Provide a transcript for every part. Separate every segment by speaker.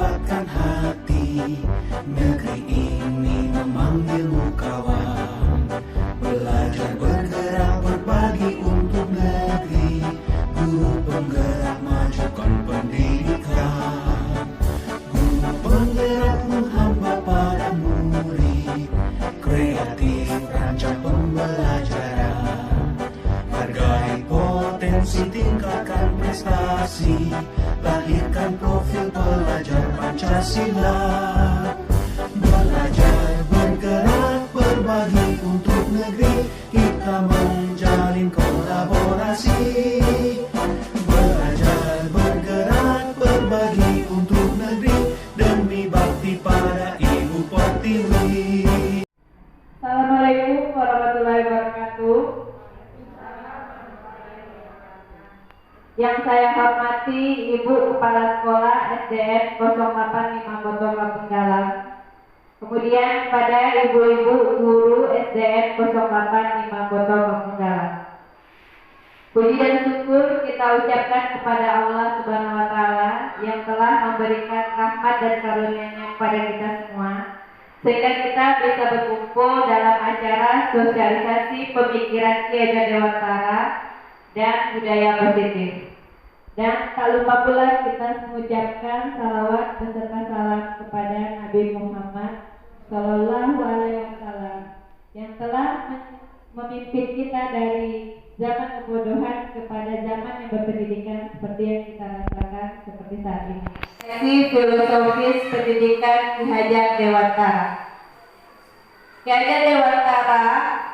Speaker 1: kuatkan hati. Negeri ini memanggilmu kawan. Belajar bergerak berbagi untuk negeri. Guru penggerak majukan pendidikan. Guru penggerakmu hamba pada murid. Kreatif rancang pembelajaran. Hargai potensi, tingkatkan prestasi. Lahirkan profil pelajar Pancasila. Belajar bergerak berbagi untuk negeri. Kita menjalin kolaborasi. Belajar bergerak berbagi untuk negeri. Demi bakti pada Ibu Pertiwi.
Speaker 2: Assalamualaikum warahmatullahi wabarakatuh. Yang saya hormati Ibu Kepala Sekolah SDN 085 Botol Kampung Dalam. Kemudian kepada ibu-ibu guru SDN 085 Botol Kampung Dalam. Puji dan syukur kita ucapkan kepada Allah Subhanahu wa Ta'ala yang telah memberikan rahmat dan karunia-Nya kepada kita semua, sehingga kita bisa berkumpul dalam acara sosialisasi pemikiran Ki Hajar Dewantara dan budaya positif. Dan tak lupa pula kita mengucapkan salawat beserta salam kepada Nabi Muhammad Sallallahu Alaihi Wasallam yang telah memimpin kita dari zaman kebodohan kepada zaman yang berpendidikan seperti yang kita rasakan seperti saat ini. Sesi filosofis pendidikan Ki Hajar Dewantara. Ki Hajar Dewantara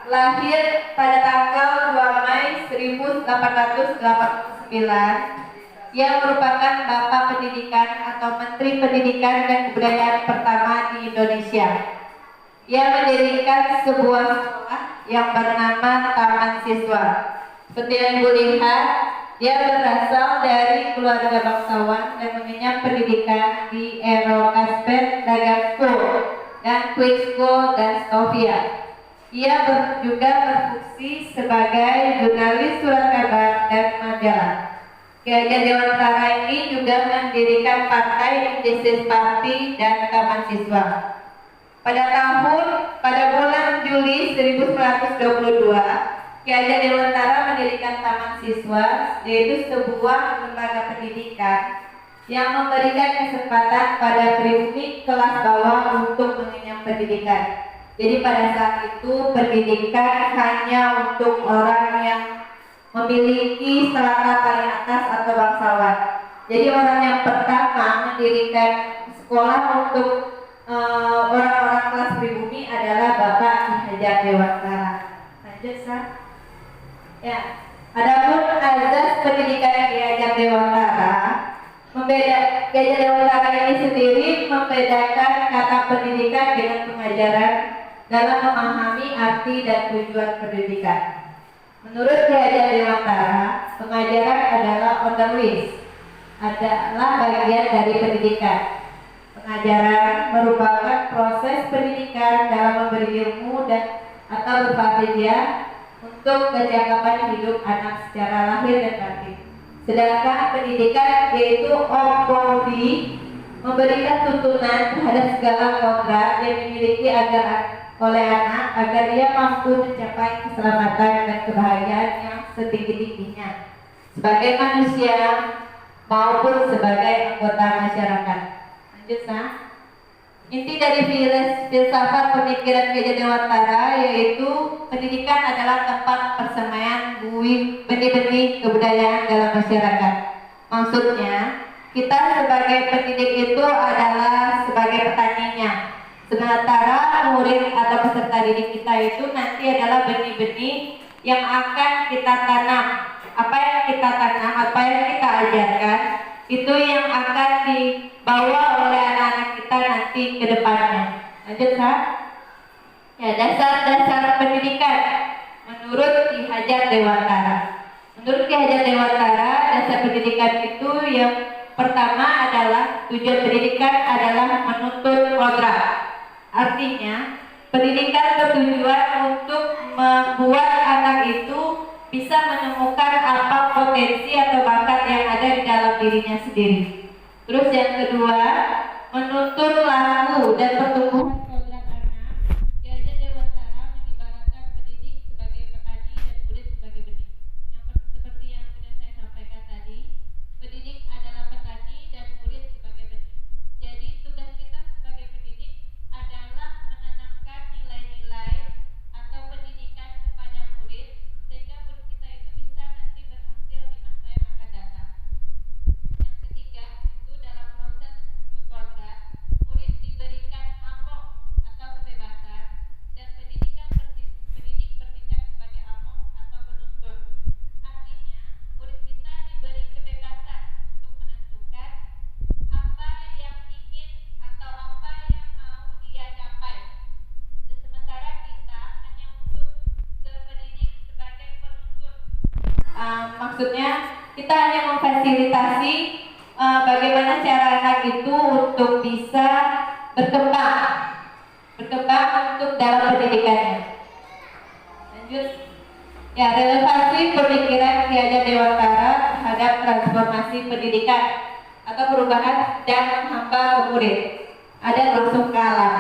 Speaker 2: lahir pada tanggal 2 Mei 1889 yang merupakan Bapak Pendidikan atau Menteri Pendidikan dan Kebudayaan pertama di Indonesia. Ia mendirikan sebuah sekolah yang bernama Taman Siswa. Seperti yang Ibu lihat, dia berasal dari keluarga bangsawan dan mengenyam pendidikan di Aero Kasper Dagang School dan Quick School dan Stovia. Ia juga berfungsi sebagai jurnalis surat kabar dan majalah. Ki Hajar Dewantara ini juga mendirikan Partai Independen Parti dan Taman Siswa. Pada bulan Juli 1922, Ki Hajar Dewantara mendirikan Taman Siswa, yaitu sebuah lembaga pendidikan yang memberikan kesempatan pada pribumi kelas bawah untuk mengenyam pendidikan. Jadi pada saat itu pendidikan hanya untuk orang yang memiliki strata paling atas atau bangsawan. Jadi orang yang pertama mendirikan sekolah untuk orang-orang kelas pribumi adalah Bapak Ki Hajar Dewantara. Lanjut, Sar. Ya, adapun azas pendidikan Ki Hajar Dewantara, Ki Hajar Dewantara ini sendiri membedakan kata pendidikan dengan pengajaran dalam memahami arti dan tujuan pendidikan. Menurut Ki Hajar Dewantara, pengajaran adalah onderwijs, adalah bagian dari pendidikan. Pengajaran merupakan proses pendidikan dalam memberi ilmu dan atau berfatihah untuk kecakapan hidup anak secara lahir dan batin. Sedangkan pendidikan yaitu ompoli, memberikan tuntunan terhadap segala kodrat yang dimiliki oleh anak agar ia mampu mencapai keselamatan dan kebahagiaan yang setinggi-tingginya sebagai manusia maupun sebagai anggota masyarakat. Lanjut, Sa. Inti dari filsafat pemikiran Ki Hajar Dewantara yaitu pendidikan adalah tempat persemaian benih-benih kebudayaan dalam masyarakat. Maksudnya, kita sebagai pendidik itu adalah sebagai petaninya. Sementara murid atau peserta didik kita itu nanti adalah benih-benih yang akan kita tanam. Apa yang kita tanam, apa yang kita ajarkan, itu yang akan dibawa oleh anak-anak kita nanti ke depannya. Lanjut, Sa. Ya, dasar-dasar pendidikan menurut Ki Hajar Dewantara. Menurut Ki Hajar Dewantara, dasar pendidikan itu yang pertama adalah tujuan pendidikan adalah menuntut kodrat. Artinya, pendidikan bertujuan untuk membuat anak itu bisa menemukan apa potensi atau bakat yang ada di dalam dirinya sendiri. Terus yang kedua, menuntun laku dan pertumbuhan program anak, Ki Hajar Dewantara mengibaratkan pendidik sebagai petani dan murid sebagai benih. Seperti yang sudah saya sampaikan tadi, pendidik adalah petani dan murid sebagai benih. Jadi tugas kita sebagai pendidik adalah menanamkan nilai-nilai atau pendidikan kepada murid sehingga murid kita itu bisa nanti berhasil di masa yang akan datang. Yang ketiga itu dalam proses berprogram, murid diberikan among atau kebebasan dan pendidik bertindak sebagai among atau penuntun. Artinya murid kita diberi kebebasan untuk menentukan apa yang ingin atau apa yang mau dia capai. Dan sementara kita hanya untuk ke pendidik sebagai penuntun. Maksudnya kita hanya memfasilitasi bagaimana cara anak itu untuk bisa berkembang untuk dalam pendidikannya. Lanjut. Ya, relevansi pemikiran Ki Hajar Dewantara terhadap transformasi pendidikan atau perubahan dan menghamba ke murid. Ada langsung ke alam.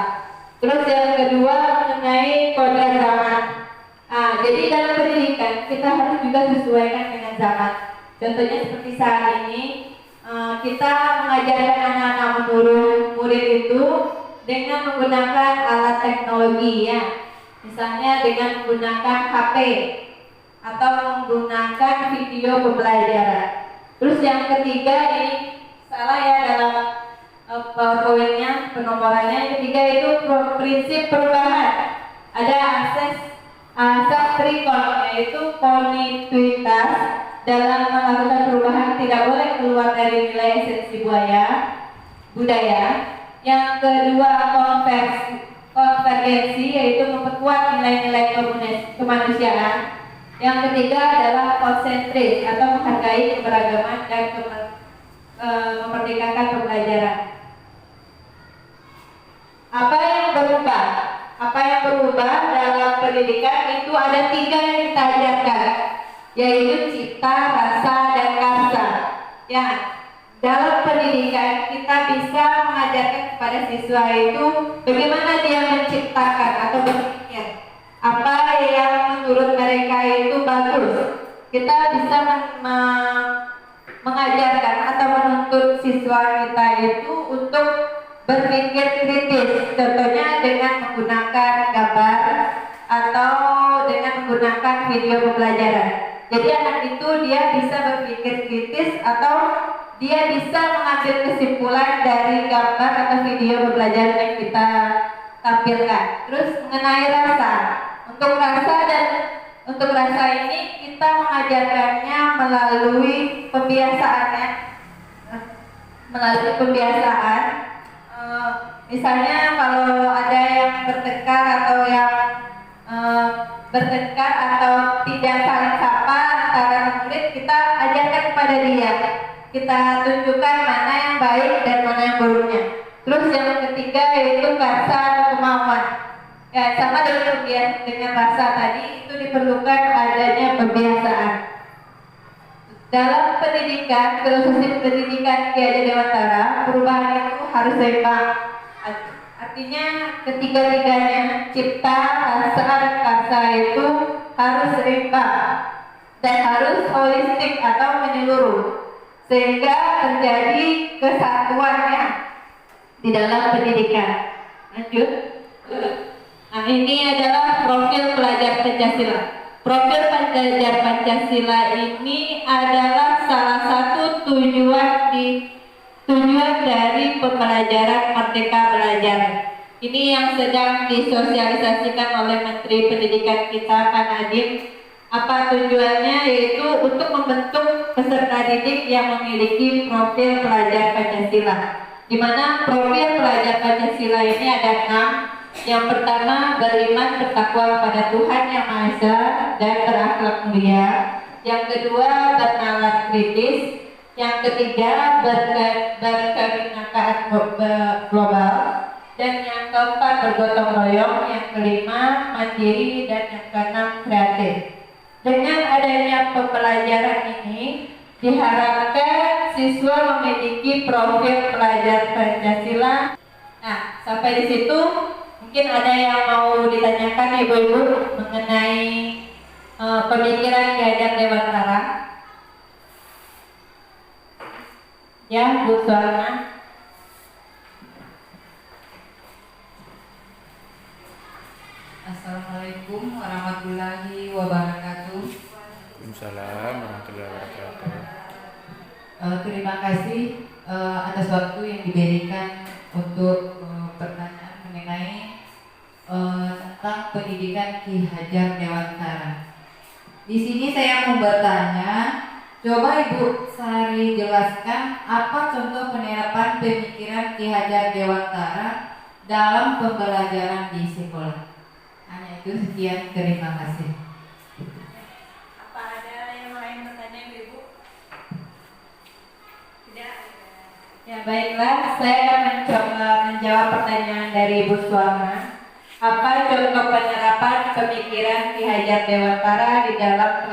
Speaker 2: Terus yang kedua mengenai kodrat zaman. Jadi dalam pendidikan kita harus juga sesuaikan dengan zaman. Contohnya seperti saat ini kita mengajarkan anak-anak murid itu dengan menggunakan alat teknologi ya. Misalnya dengan menggunakan HP atau menggunakan video pembelajaran. Terus yang ketiga ini salah ya dalam PowerPoint-nya, penomorannya. Yang ketiga itu prinsip perubahan. Ada asas trikon, yaitu kontinuitas dalam melakukan perubahan tidak boleh keluar dari nilai esensi budaya. Yang kedua konvergensi, yaitu memperkuat nilai-nilai kemanusiaan. Yang ketiga adalah konsentris atau menghargai keberagaman dan memerdekakan pembelajaran. Apa yang berubah dalam pendidikan itu ada 3 yang kita ajarkan, yaitu cipta, rasa, dan karsa. Ya, dalam pendidikan kita bisa mengajarkan kepada siswa itu bagaimana dia menciptakan atau berpikir apa yang menurut mereka itu bagus. Kita bisa mengajarkan atau menuntut siswa kita itu untuk berpikir kritis, contohnya dengan menggunakan gambar atau dengan menggunakan video pembelajaran. Jadi anak itu dia bisa berpikir kritis atau dia bisa mengambil kesimpulan dari gambar atau video pembelajaran yang kita tampilkan. Terus mengenai rasa, untuk rasa ini kita mengajarkannya melalui pembiasaan. Misalnya kalau ada yang bertengkar atau tidak saling sapa antara murid, kita ajarkan kepada dia. Kita tunjukkan mana yang baik dan mana yang buruknya. Terus yang ketiga yaitu rasa atau kemauan. Ya, sama dengan rasa tadi itu diperlukan adanya pembiasaan. Dalam pendidikan, filosofi pendidikan Ki Hajar Dewantara, perubahan itu harus seimbang. Artinya ketiga-tiganya, cipta, rasa, dan karsa itu harus seimbang dan harus holistik atau menyeluruh, sehingga terjadi kesatuannya di dalam pendidikan. Lanjut. Nah, ini adalah profil pelajar Pancasila. Profil pelajar Pancasila ini adalah salah satu tujuan dari pembelajaran Merdeka Belajar. Ini yang sedang disosialisasikan oleh Menteri Pendidikan kita, Pak Nadiem. Apa tujuannya? Yaitu untuk membentuk peserta didik yang memiliki profil pelajar Pancasila. Di mana profil pelajar Pancasila ini ada 6. Yang pertama, beriman bertakwa kepada Tuhan Yang Maha Esa dan berakhlak mulia. Yang kedua, bernalar kritis. Yang ketiga, berkebinekaan global. Dan yang keempat, bergotong royong. Yang kelima, mandiri. Dan yang keenam, kreatif. Dengan adanya pembelajaran ini, Diharapkan siswa memiliki profil pelajar Pancasila. Nah, sampai di situ mungkin ada yang mau ditanyakan ibu-ibu mengenai pemikiran Ki Hajar Dewantara. Ya, Bu Suarna.
Speaker 3: Assalamualaikum warahmatullahi wabarakatuh.
Speaker 4: Waalaikumsalam warahmatullahi wabarakatuh.
Speaker 3: Terima kasih atas waktu yang diberikan untuk pertanyaan mengenai tentang pendidikan Ki Hajar Dewantara. Di sini saya mau bertanya, coba Ibu Sari jelaskan apa contoh penerapan pemikiran Ki Hajar Dewantara dalam pembelajaran di sekolah. Hanya itu, sekian, terima kasih.
Speaker 2: Apa ada yang lain bertanya ibu? Tidak. Ya baiklah, saya akan mencoba menjawab pertanyaan dari Ibu Suarna. Apa contoh penerapan pemikiran Ki Hajar Dewantara di dalam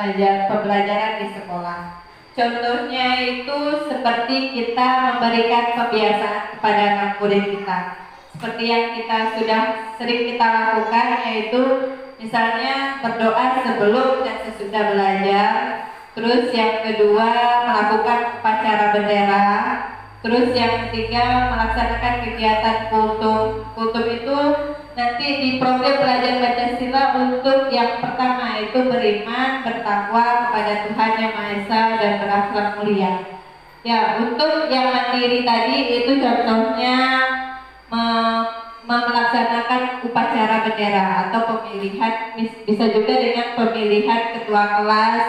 Speaker 2: pembelajaran di sekolah? Contohnya itu seperti kita memberikan kebiasaan kepada anak murid kita. Seperti yang kita sudah sering kita lakukan, yaitu misalnya berdoa sebelum dan sesudah belajar. Terus yang kedua melakukan upacara bendera. Terus yang ketiga melaksanakan kegiatan kultum. Kultum itu nanti di profil pelajar Pancasila untuk yang pertama itu beriman, bertakwa kepada Tuhan Yang Maha Esa dan berakhlak mulia. Ya, untuk yang mandiri tadi itu contohnya melaksanakan upacara bendera atau pemilihan, bisa juga dengan pemilihan ketua kelas.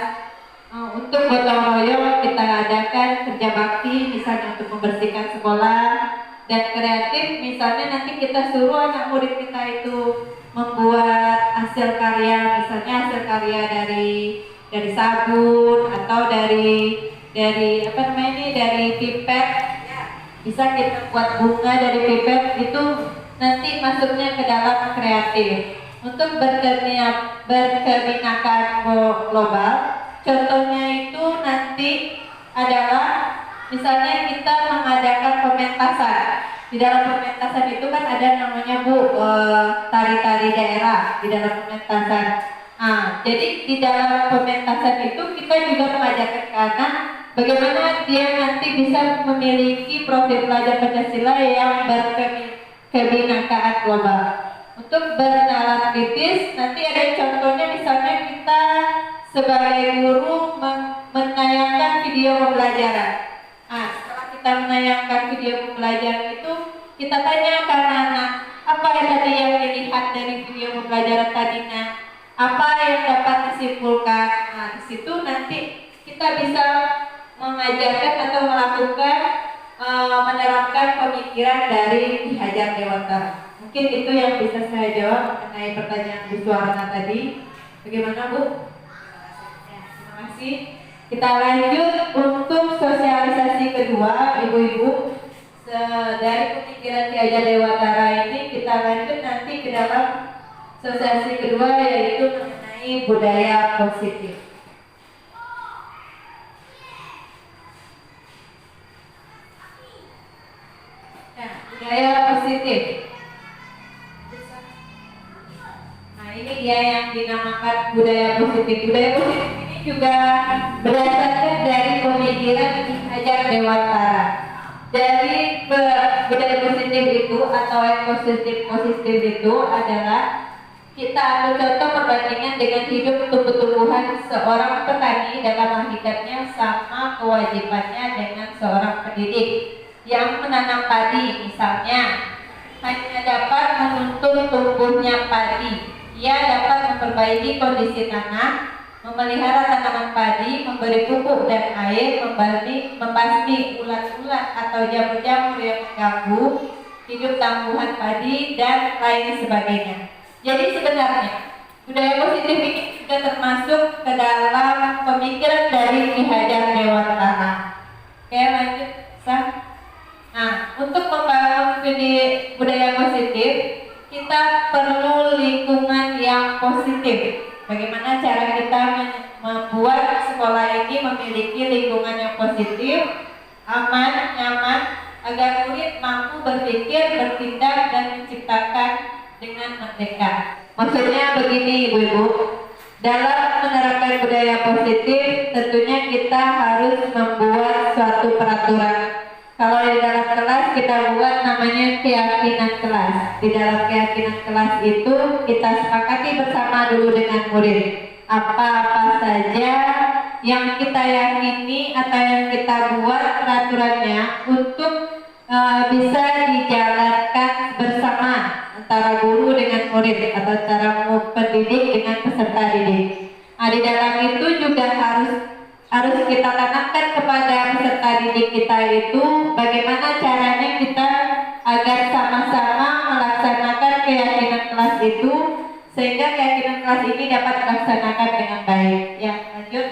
Speaker 2: Untuk gotong royong kita adakan kerja bakti misalnya untuk membersihkan sekolah, dan kreatif misalnya nanti kita suruh anak murid kita itu membuat hasil karya, misalnya hasil karya dari sabun atau dari apa namanya ini, dari pipet. Bisa kita buat bunga dari pipet, itu nanti masuknya ke dalam kreatif. Untuk berkebinekaan global, contohnya itu nanti adalah misalnya kita mengadakan pementasan. Di dalam pementasan itu kan ada namanya tari-tari daerah di dalam pementasan. Jadi di dalam pementasan itu kita juga mengajarkan ke anak bagaimana dia nanti bisa memiliki profil pelajar Pancasila yang berkebinekaan global. Untuk bernalar kritis, nanti ada contohnya misalnya kita sebagai guru menayangkan video pembelajaran. Setelah kita menayangkan video pembelajaran itu, kita tanya ke anak-anak, apa yang tadi yang dilihat dari video pembelajaran tadinya, apa yang dapat disimpulkan. Di situ nanti kita bisa mengajarkan atau melakukan menerapkan pemikiran dari Ki Hajar Dewantara. Mungkin itu yang bisa saya jawab mengenai pertanyaan Bu Suarna tadi. Bagaimana Bu? Terima kasih. Kita lanjut untuk sosialisasi kedua, ibu-ibu. Dari pemikiran Ki Hajar Dewantara ini kita lanjut nanti ke dalam sosialisasi kedua, yaitu mengenai budaya positif. Budaya positif. Ini dia yang dinamakan budaya positif. Budaya positif ini juga berdasarkan dari pemikiran Ki Hajar Dewantara. Dari budaya positif itu atau ekosistem positif itu adalah kita ambil contoh perbandingan dengan hidup tumbuh-tumbuhan seorang petani dalam hakikatnya sama kewajibannya dengan seorang pendidik yang menanam padi misalnya, hanya dapat menuntun tumbuhnya padi. Ia dapat memperbaiki kondisi tanah, memelihara tanaman padi, memberi pupuk dan air, membasmi ulat-ulat atau jamur-jamur yang mengganggu hidup tumbuhan padi, dan lain sebagainya. Jadi sebenarnya budaya positif ini juga termasuk ke dalam pemikiran dari Ki Hajar Dewantara. Oke, lanjut, Sang. Untuk membangun budaya positif, kita perlu lingkungan yang positif. Bagaimana cara kita membuat sekolah ini memiliki lingkungan yang positif, aman, nyaman, agar murid mampu berpikir, bertindak, dan menciptakan dengan merdeka. Maksudnya begini Ibu-Ibu, dalam menerapkan budaya positif tentunya kita harus membuat suatu peraturan. Kalau di dalam kelas kita buat namanya keyakinan kelas. Di dalam keyakinan kelas itu kita sepakati bersama dulu dengan murid apa-apa saja yang kita yakini atau yang kita buat peraturannya untuk bisa dijalankan bersama antara guru dengan murid atau antara pendidik dengan peserta didik. Nah, di dalam itu juga harus kita tanamkan kepada peserta didik kita itu bagaimana caranya kita agar sama-sama melaksanakan keyakinan kelas itu sehingga keyakinan kelas ini dapat dilaksanakan dengan baik. Yang lanjut,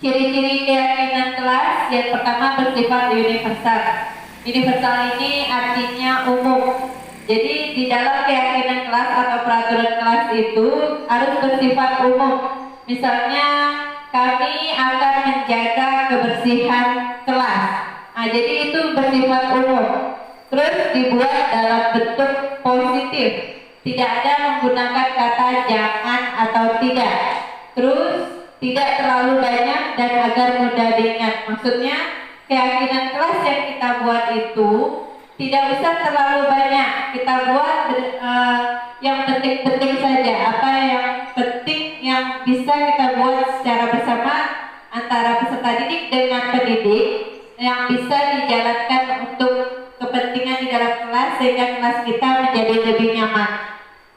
Speaker 2: ciri-ciri keyakinan kelas yang pertama bersifat universal. Universal ini artinya umum. Jadi di dalam keyakinan kelas atau peraturan kelas itu harus bersifat umum. Misalnya kami akan menjaga kebersihan kelas. Nah, jadi itu bersifat umum. Terus dibuat dalam bentuk positif. Tidak ada menggunakan kata jangan atau tidak. Terus tidak terlalu banyak dan agar mudah diingat. Maksudnya keyakinan kelas yang kita buat itu tidak usah terlalu banyak. Kita buat yang penting-penting saja. Apa yang penting yang bisa kita buat secara bersama antara peserta didik dengan pendidik yang bisa dijalankan untuk kepentingan di dalam kelas sehingga kelas kita menjadi lebih nyaman.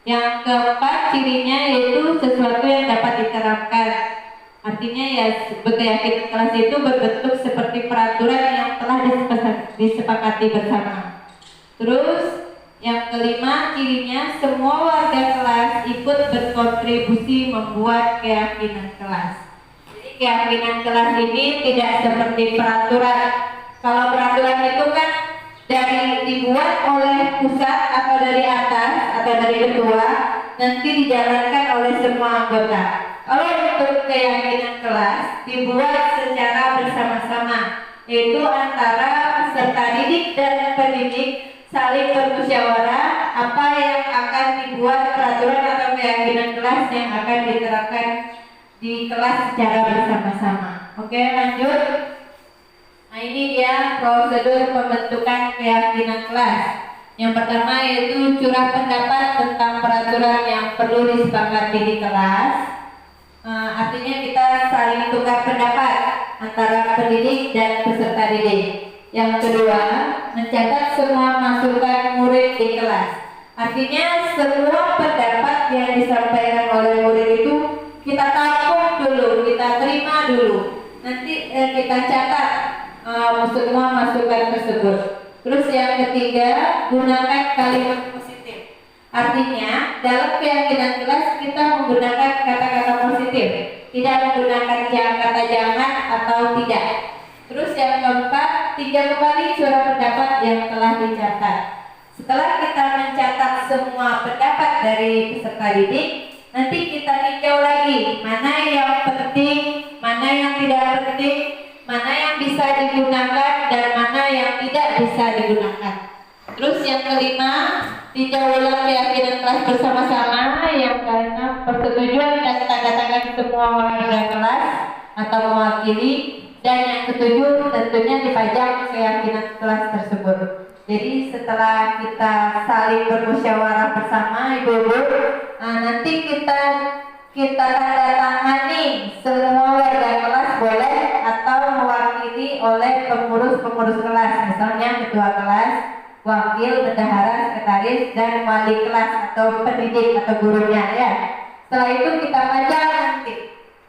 Speaker 2: Yang keempat cirinya yaitu sesuatu yang dapat diterapkan. Artinya ya keyakinan kelas itu berbentuk seperti peraturan yang telah disepakati bersama. Terus yang kelima cirinya semua warga kelas ikut berkontribusi membuat keyakinan kelas. Jadi keyakinan kelas ini tidak seperti peraturan. Kalau peraturan itu kan dibuat oleh pusat atau dari atas atau dari ketua, nanti dijalankan oleh semua anggota. Kalau untuk keyakinan kelas dibuat secara bersama-sama, yaitu antara peserta didik dan pendidik saling bermusyawarah apa yang akan dibuat peraturan atau keyakinan kelas yang akan diterapkan di kelas secara bersama-sama. Oke, lanjut. Nah, ini dia prosedur pembentukan keyakinan kelas. Yang pertama yaitu curah pendapat tentang peraturan yang perlu disepakati di kelas. Artinya kita saling tukar pendapat antara pendidik dan peserta didik. Yang kedua, mencatat semua masukan murid di kelas. Artinya semua pendapat yang disampaikan oleh murid itu kita tampung dulu, kita terima dulu. Nanti kita catat semua masukan tersebut. Terus yang ketiga, gunakan kalimat positif. Artinya dalam keyakinan kelas kita menggunakan kata-kata positif, tidak menggunakan kata jangan atau tidak. Terus yang keempat, tinjau kembali surat pendapat yang telah dicatat. Setelah kita mencatat semua pendapat dari peserta didik, nanti kita tinjau lagi mana yang penting, mana yang tidak penting, mana yang bisa digunakan dan mana yang tidak bisa digunakan. Terus yang kelima, tinjau ulang keyakinan kelas bersama-sama. Yang keenam, persetujuan dan tanda tangan semua warga kelas atau mewakili. Dan yang ketujuh, tentunya dipajang keyakinan kelas tersebut. Jadi setelah kita saling bermusyawarah bersama ibu-ibu, nanti kita tanda tangani semua warga kelas boleh atau mewakili oleh pengurus kelas, misalnya ketua kelas, wakil, bendahara, sekretaris, dan wali kelas atau pendidik atau gurunya ya. Setelah itu kita pajang nanti.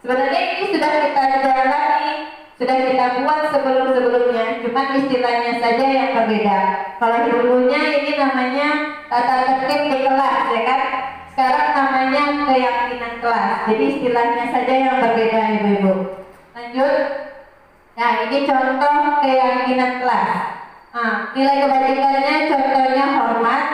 Speaker 2: Sebenarnya ini sudah kita jalani, sudah kita buat sebelum-sebelumnya, cuma istilahnya saja yang berbeda. Kalau dulunya ini namanya tata tertib di kelas, ya kan? Sekarang namanya keyakinan kelas. Jadi istilahnya saja yang berbeda, ibu-ibu. Lanjut. Nah, ini contoh keyakinan kelas. Nilai kebajikannya contohnya hormat.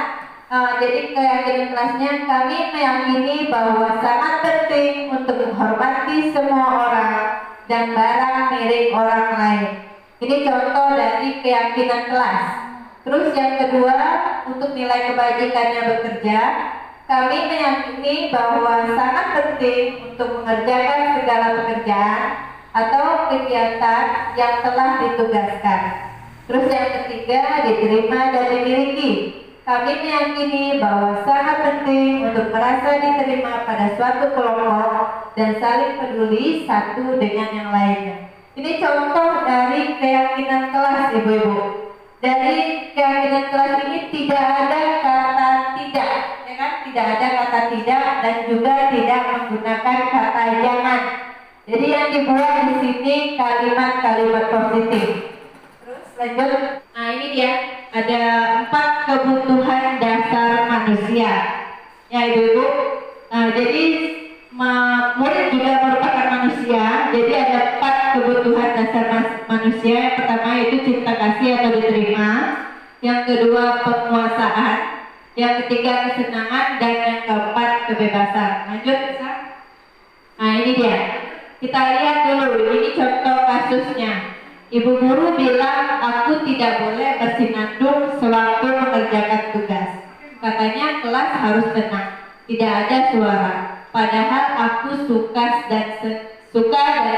Speaker 2: Jadi keyakinan kelasnya kami meyakini bahwa sangat penting untuk menghormati semua orang dan barang milik orang lain. Ini contoh dari keyakinan kelas. Terus yang kedua, untuk nilai kebajikannya bekerja, kami meyakini bahwa sangat penting untuk mengerjakan segala pekerjaan atau kegiatan yang telah ditugaskan. Terus yang ketiga, diterima dan dimiliki. Kami meyakini bahwa sangat penting untuk merasa diterima pada suatu kelompok dan saling peduli satu dengan yang lainnya. Ini contoh dari keyakinan kelas, Ibu-ibu. Dari keyakinan kelas ini tidak ada kata tidak, ya kan? Tidak ada kata tidak dan juga tidak menggunakan kata jangan. Jadi yang dibuat di sini kalimat-kalimat positif. Terus lanjut. Nah ini dia, ada 4 kebutuhan dasar manusia. Ya Ibu-ibu. Nah jadi murid juga merupakan manusia. Jadi ada 4 kebutuhan dasar manusia. Yang pertama itu cinta kasih atau diterima. Yang kedua penguasaan. Yang ketiga kesenangan dan yang keempat kebebasan. Lanjut bisa? Nah ini dia. Kita lihat dulu. Ini contoh kasusnya. Ibu guru bilang aku tidak boleh bersinandung sewaktu mengerjakan tugas. Katanya kelas harus tenang, tidak ada suara. Padahal aku suka dan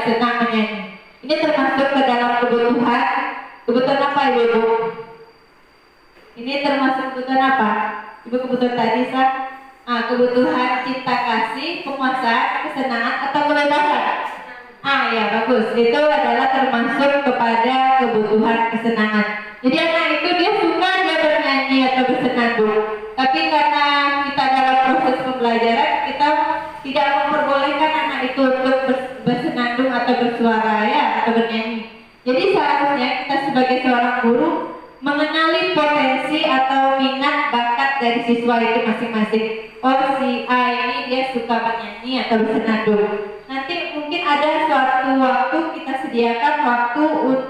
Speaker 2: senang menyanyi. Ini termasuk ke dalam kebutuhan. Kebutuhan apa Ibu? Ini termasuk kebutuhan apa? Ibu kebutuhan tadi kebutuhan cinta kasih, penguasaan, kesenangan atau kebebasan? Ya bagus. Itu adalah termasuk kepada kebutuhan kesenangan. Jadi anak itu dia suka dia bernyanyi atau bersenandung. Tapi karena kita dalam proses pembelajaran kita tidak memperbolehkan anak itu untuk bersenandung atau bersuara ya atau bernyanyi. Jadi seharusnya kita sebagai seorang guru mengenali potensi atau minat bakat dari siswa itu masing-masing. Oh si A ini dia suka menyanyi atau bersenandung. Nanti mungkin ada suatu waktu kita sediakan waktu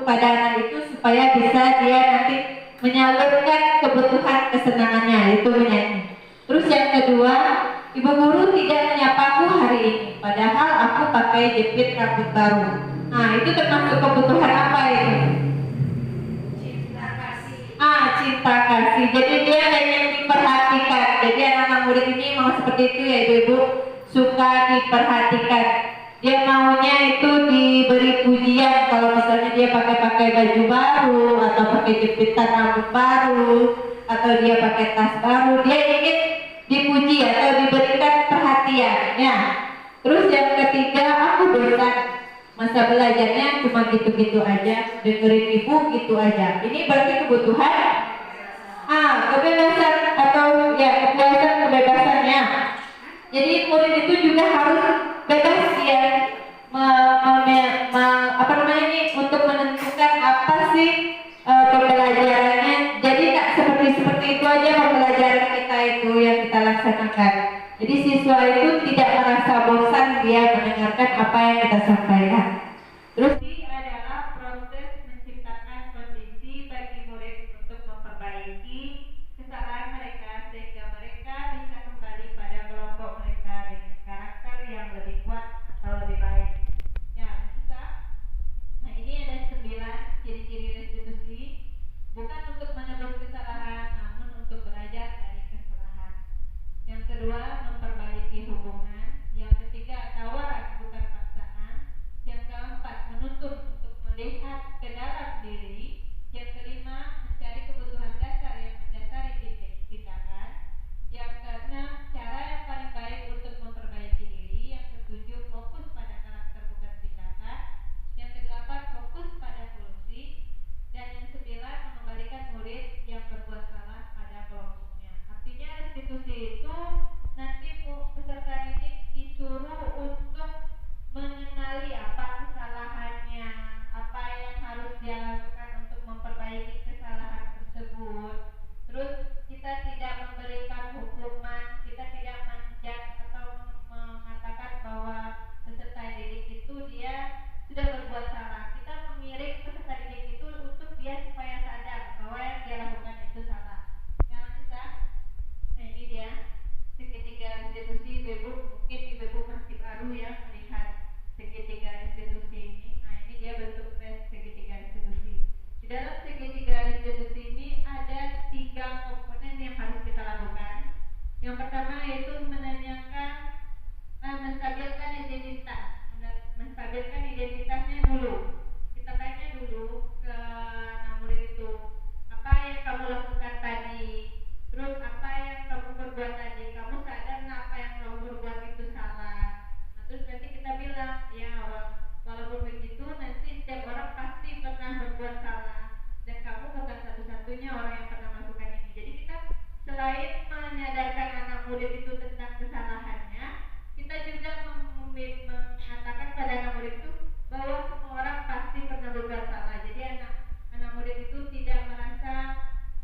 Speaker 2: pada anak itu supaya bisa dia nanti menyalurkan kebutuhan kesenangannya yaitu menyanyi. Terus yang kedua, ibu guru tidak menyapaku hari ini, padahal aku pakai jepit rambut baru. Nah itu termasuk kebutuhan apa itu? Cinta kasih. Cinta kasih. Jadi dia ingin diperhatikan. Jadi anak-anak murid ini mau seperti itu ya ibu-ibu, suka diperhatikan. Dia maunya itu diberi pujian kalau misalnya dia pakai baju baru atau pakai jepitan rambut baru atau dia pakai tas baru, dia ingin dipuji atau diberikan perhatian ya. Terus yang ketiga, aku bosan, masa belajarnya cuma gitu-gitu aja, dengerin ibu gitu aja. Ini berarti kebutuhan kebebasan atau ya kebebasannya. Jadi murid itu juga harus bebas ya untuk menentukan apa sih pembelajarannya. Jadi tak seperti itu aja pembelajaran kita itu yang kita laksanakan. Jadi siswa itu tidak merasa bosan dia mendengarkan apa yang kita sampaikan. Terus ini adalah proses menciptakan kondisi bagi murid untuk memperbaiki kesalahan mereka sehingga mereka bisa kembali pada kelompok mereka dengan karakter yang lebih kuat atau lebih baik. Ya, bisa. Nah, ini ada 9 ciri-ciri restitusi, bukan untuk menebus kesalahan, namun untuk belajar dari kesalahan. Yang kedua, memperbaiki hubungan. Yang ketiga, tawaran bukan paksaan. Yang keempat, menuntut untuk melihat ke dalam diri. Yang kelima, mencari kebutuhan dasar yang mendasari tindakan. Yang keenam, cara yang paling baik untuk memperbaiki diri. Yang ketujuh, fokus pada karakter bukan tindakan. Yang kedelapan, fokus pada solusi. Dan yang sembilan, mengembalikan murid yang berbuat salah pada kelompoknya. Artinya restitusi itu nanti peserta didik disuruh untuk mengenali apa kesalahannya, apa yang harus dia lakukan murid itu tentang kesalahannya, kita juga mengatakan pada anak murid itu bahwa semua orang pasti pernah berbuat salah. Jadi anak murid itu tidak merasa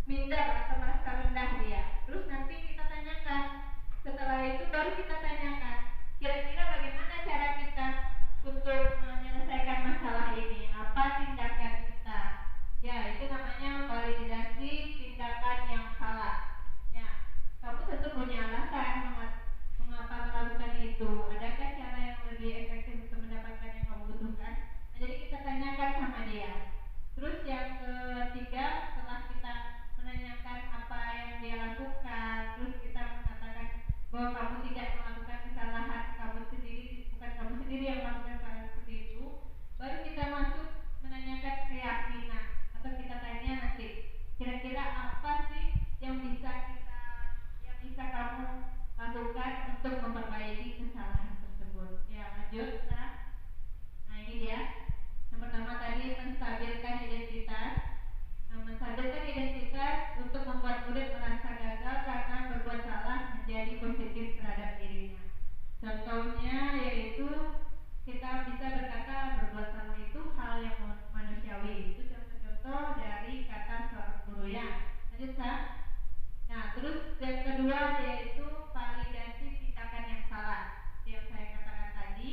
Speaker 2: minder atau merasa rendah dia. Terus nanti kita tanyakan, setelah itu baru kita tanyakan, kira-kira bagaimana cara kita untuk menyelesaikan masalah ini? Apa tindakan kita? Ya, itu namanya validasi tindakan yang salah. Ya, kamu tentu punya alasan mengapa melakukan itu. Adakah cara yang lebih efektif untuk mendapatkan yang kamu butuhkan? Nah, jadi kita tanyakan sama dia. Terus yang ketiga, setelah kita menanyakan apa yang dia lakukan, terus kita mengatakan bahwa kamu tidak melakukan kesalahan kamu sendiri, bukan kamu sendiri yang melakukan kesalahan seperti itu, baru kita masuk menanyakan keyakinan, atau kita tanya nanti kira-kira apa sih yang bisa kamu lakukan untuk memperbaiki kesalahan tersebut. Ya, lanjut. Nah ini dia. Yang pertama tadi menstabilkan identitas. Menstabilkan identitas untuk membuat murid merasa gagal karena berbuat salah menjadi positif terhadap dirinya. Contohnya yaitu kita bisa berkata berbuat salah itu hal yang manusiawi. Itu contoh-contoh dari kata seorang guru ya. Lanjut Nah, terus yang kedua yaitu validasi tindakan yang salah. Yang saya katakan tadi,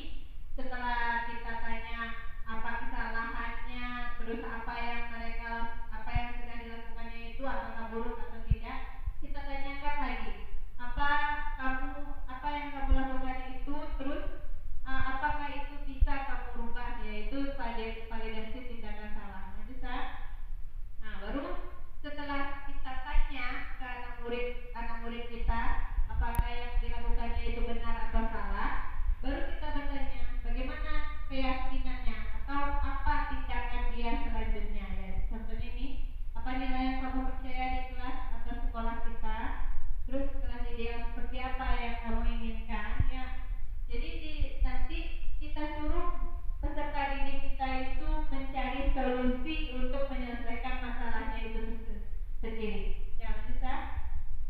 Speaker 2: setelah kita tanya apa kesalahannya, terus apa yang sudah dilakukannya itu apakah buruk atau tidak, kita tanyakan lagi apa yang kamu lakukan itu, terus apakah itu bisa kamu rubah, yaitu validasi tindakan salah. Lanjut Nah, baru setelah kita tanya ke anak murid kita apakah yang dilakukannya itu benar atau salah, baru kita bertanya bagaimana keyakinannya atau apa tindakan dia selanjutnya. Ya, contohnya ini, apa nilai yang kamu percaya di kelas atau sekolah kita, terus kelas ideal seperti apa yang kamu inginkan. Ya, jadi nanti kita suruh peserta didik kita itu mencari solusi untuk menyelesaikan masalahnya itu sendiri. Ya, bisa.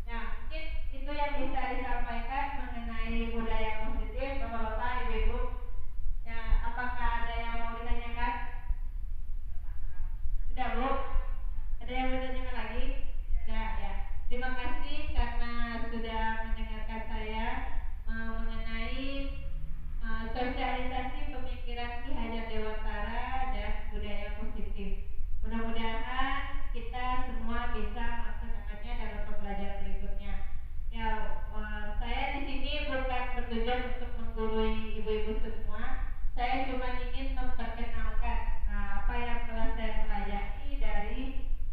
Speaker 2: Nah, mungkin itu yang bisa disampaikan mengenai budaya positif, Bapak-bapak, Ibu-ibu. Ya, apakah ada yang mau ditanyakan? Sudah, Bu? Ada yang mau ditanyakan lagi? Sudah, ya. Terima kasih karena sudah mendengarkan saya mengenai sosialisasi pemikiran Ki Hajar Dewantara dan budaya positif. Mudah-mudahan kita semua bisa melaksanakannya dalam pembelajaran berikutnya. Ya, saya di sini bukan bertujuan untuk menggurui ibu-ibu semua. Saya cuma ingin memperkenalkan apa yang telah saya pelajari dari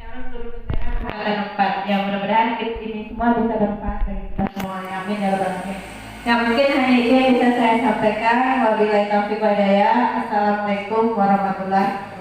Speaker 2: calon guru negara angkatan 4. Ya, mudah-mudahan ini semua bisa bermanfaat bagi kita semua. Amin ya rabbal alamin. Ya, mungkin hanya ini yang bisa saya sampaikan. Wabillahi taufiq wal hidayah. Assalamualaikum warahmatullahi wabarakatuh.